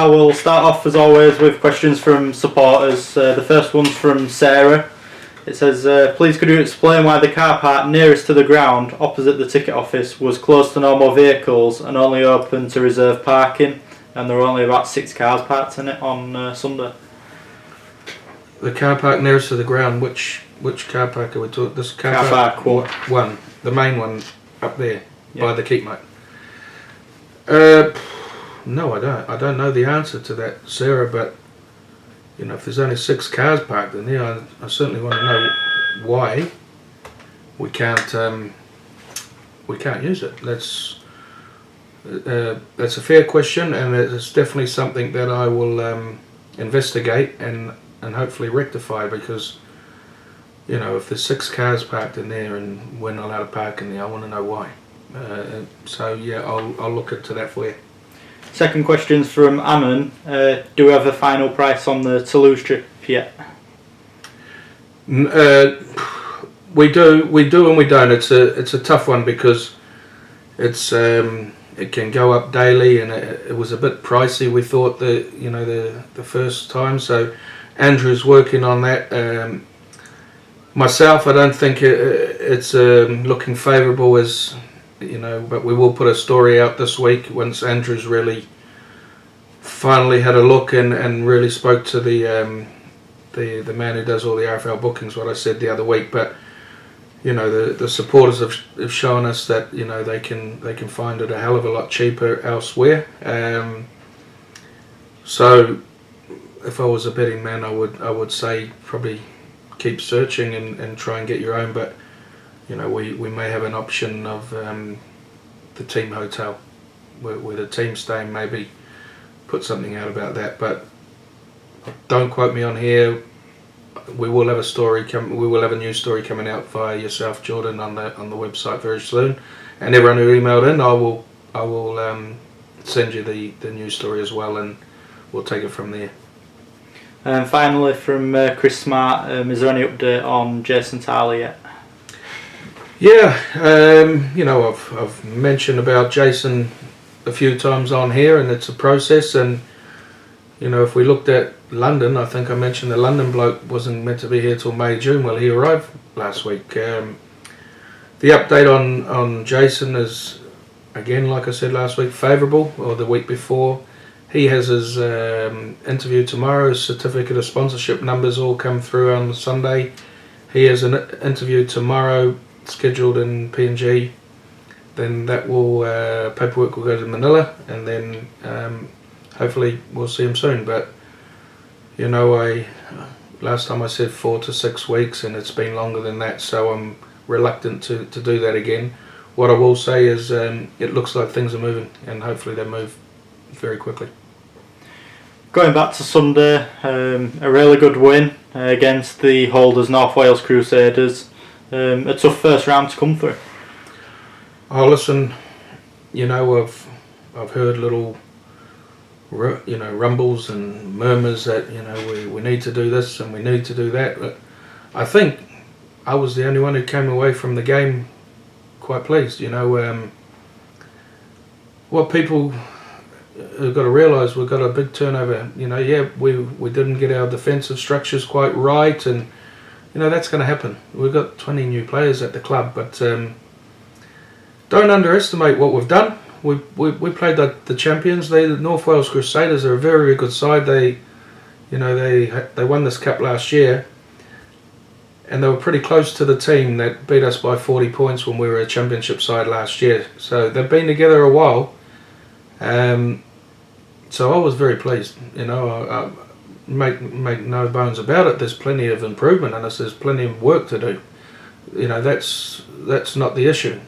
Now we'll start off as always with questions from supporters. The first one's from Sarah. It says, please could you explain why the car park nearest to the ground, opposite the ticket office, was closed to normal vehicles and only open to reserved parking, and there were only about 6 cars parked in it on Sunday? The car park nearest to the ground, which car park are we talking? This car park one, the main one up there by the keepmate. No, I don't. I don't know the answer to that, Sarah. But you know, if there's only 6 cars parked in there, I certainly want to know why we can't use it. That's a fair question, and it's definitely something that I will investigate and hopefully rectify, because you know, if there's 6 cars parked in there and we're not allowed to park in there, I want to know why. So yeah, I'll look into that for you. Second question's from Ammon. Do we have a final price on the Toulouse trip yet? We do and we don't. It's a tough one because it can go up daily, and it was a bit pricey, we thought, the first time. So Andrew's working on that. Myself, I don't think it's looking favourable, as you know, but we will put a story out this week once Andrew's really finally had a look and really spoke to the man who does all the RFL bookings, what I said the other week. But you know, the supporters have shown us that, you know, they can find it a hell of a lot cheaper elsewhere. So if I was a betting man, I would say probably keep searching and try and get your own. But you know, we may have an option of the team hotel where the team's staying. Maybe put something out about that, but don't quote me on here. We will have a story we will have a news story coming out via yourself, Jordan, on the website very soon. And everyone who emailed in, I will send you the news story as well, and we'll take it from there. And finally, from Chris Smart, is there any update on Jason Tarley yet? Yeah, you know, I've mentioned about Jason a few times on here, and it's a process. And you know, if we looked at London, I think I mentioned the London bloke wasn't meant to be here till May, June. Well, he arrived last week. The update on Jason is, again, like I said last week, favourable, or the week before. He has his interview tomorrow. His certificate of sponsorship numbers all come through on Sunday. He has an interview tomorrow scheduled in PNG. Then that will paperwork will go to Manila, and then hopefully we'll see him soon. But you know, last time I said 4 to 6 weeks, and it's been longer than that, so I'm reluctant to do that again. What I will say is it looks like things are moving, and hopefully they move very quickly. Going back to Sunday, a really good win against the holders North Wales Crusaders. A tough first round to come through. Oh, listen, you know, I've heard little, you know, rumbles and murmurs that, you know, we need to do this and we need to do that. But I think I was the only one who came away from the game quite pleased. You know, what people have got to realise, we've got a big turnover. You know, yeah, we didn't get our defensive structures quite right, and you know, that's going to happen. We've got 20 new players at the club, but don't underestimate what we've done. We played the champions. The North Wales Crusaders are a very, very good side. They won this cup last year, and they were pretty close to the team that beat us by 40 points when we were a championship side last year. So they've been together a while. So I was very pleased. You know, make no bones about it. There's plenty of improvement, and there's plenty of work to do. You know, that's not the issue.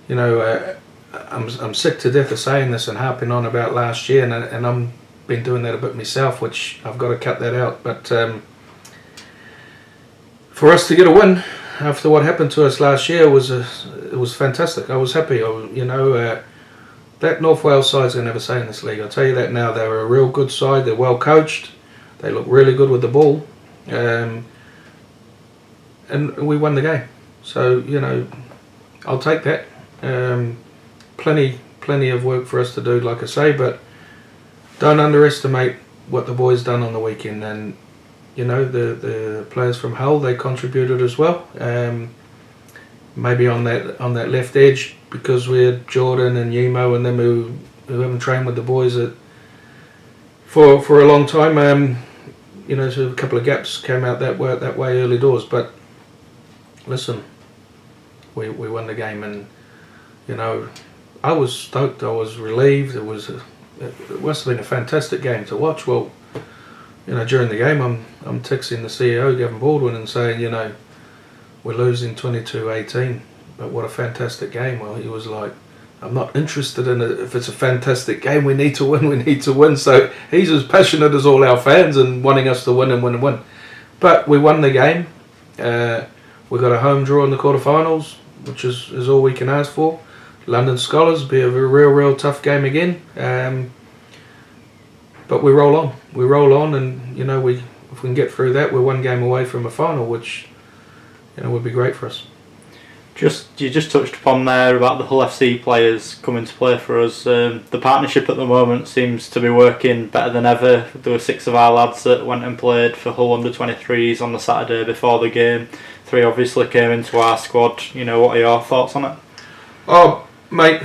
You know, I'm sick to death of saying this and harping on about last year, and I'm been doing that a bit myself, which I've got to cut that out. But for us to get a win after what happened to us last year it was fantastic. I was happy. That North Wales side's going to have a say in this league. I'll tell you that now. They're a real good side. They're well coached. They look really good with the ball, and we won the game. So you know, I'll take that. Plenty of work for us to do, like I say, but don't underestimate what the boys done on the weekend. And you know, the players from Hull, they contributed as well. Maybe on that left edge, because we had Jordan and Yemo and them who haven't trained with the boys for a long time. You know, so a couple of gaps came out that way early doors. But listen, we won the game, and you know, I was stoked. I was relieved. It must have been a fantastic game to watch. Well, you know, during the game, I'm texting the CEO, Gavin Baldwin, and saying, you know, we're losing 22-18, but what a fantastic game. Well, he was like, I'm not interested in it. If it's a fantastic game, we need to win. We need to win. So he's as passionate as all our fans and wanting us to win and win and win. But we won the game. We got a home draw in the quarterfinals, which is all we can ask for. London Scholars be a real tough game again. But we roll on. We roll on, and you know, if we can get through that, we're one game away from a final, which, you know, would be great for us. You just touched upon there about the Hull FC players coming to play for us. The partnership at the moment seems to be working better than ever. There were 6 of our lads that went and played for Hull under-23s on the Saturday before the game. 3 obviously came into our squad. You know, what are your thoughts on it? Oh, mate,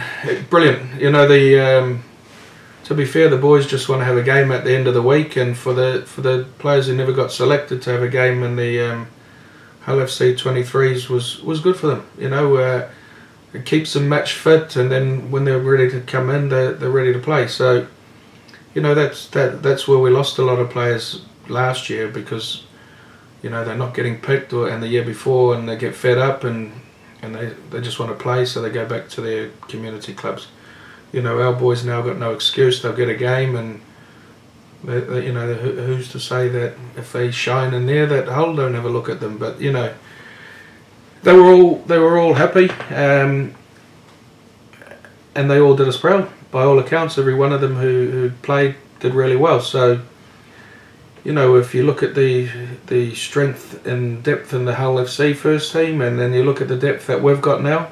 brilliant. You know, to be fair, the boys just want to have a game at the end of the week, and for the players who never got selected to have a game in the Hull FC 23s was good for them. You know, it keeps them match fit, and then when they're ready to come in, they're ready to play. So, you know, that's where we lost a lot of players last year, because, you know, they're not getting picked, and the year before, and they get fed up, and they just want to play, so they go back to their community clubs. You know, our boys now got no excuse. They'll get a game, and you know, who's to say that if they shine in there, that Hull don't have a look at them? But you know, they were all happy, and they all did us proud. By all accounts, every one of them who played did really well. So, you know, if you look at the strength and depth in the Hull FC first team, and then you look at the depth that we've got now,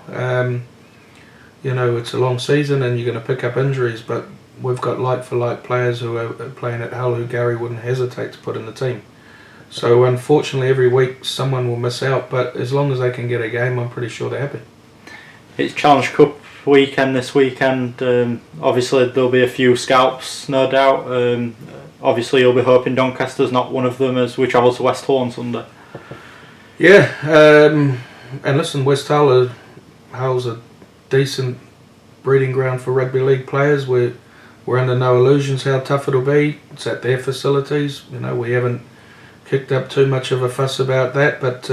you know, it's a long season, and you're going to pick up injuries, but we've got like-for-like players who are playing at Hull who Gary wouldn't hesitate to put in the team. So unfortunately, every week someone will miss out, but as long as they can get a game, I'm pretty sure they're happy. It's Challenge Cup weekend this weekend. Obviously, there'll be a few scalps, no doubt. Obviously, you'll be hoping Doncaster's not one of them as we travel to West Hull on Sunday. Yeah, and listen, West Hull, Hull's a decent breeding ground for rugby league players. We're under no illusions how tough it'll be. It's at their facilities. You know, we haven't kicked up too much of a fuss about that, but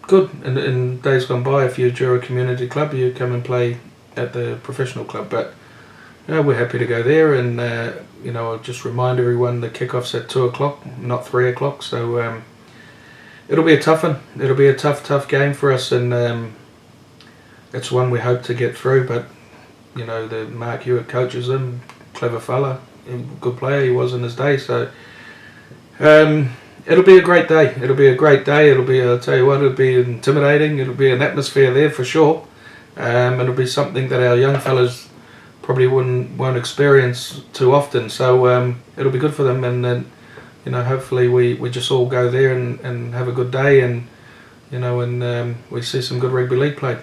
good. In days gone by, if you're a community club, you come and play at the professional club. But you know, we're happy to go there, and you know, I'll just remind everyone the kickoff's at 2:00, not 3:00. So it'll be a tough one. It'll be a tough game for us, and it's one we hope to get through. But you know, the Mark Hewitt coaches him, clever fella, good player he was in his day. So it'll be a great day. It'll be a great day. I'll tell you what, it'll be intimidating. It'll be an atmosphere there for sure. It'll be something that our young fellas probably won't experience too often. So it'll be good for them, and then, you know, hopefully we just all go there and have a good day, and you know, and we see some good rugby league played.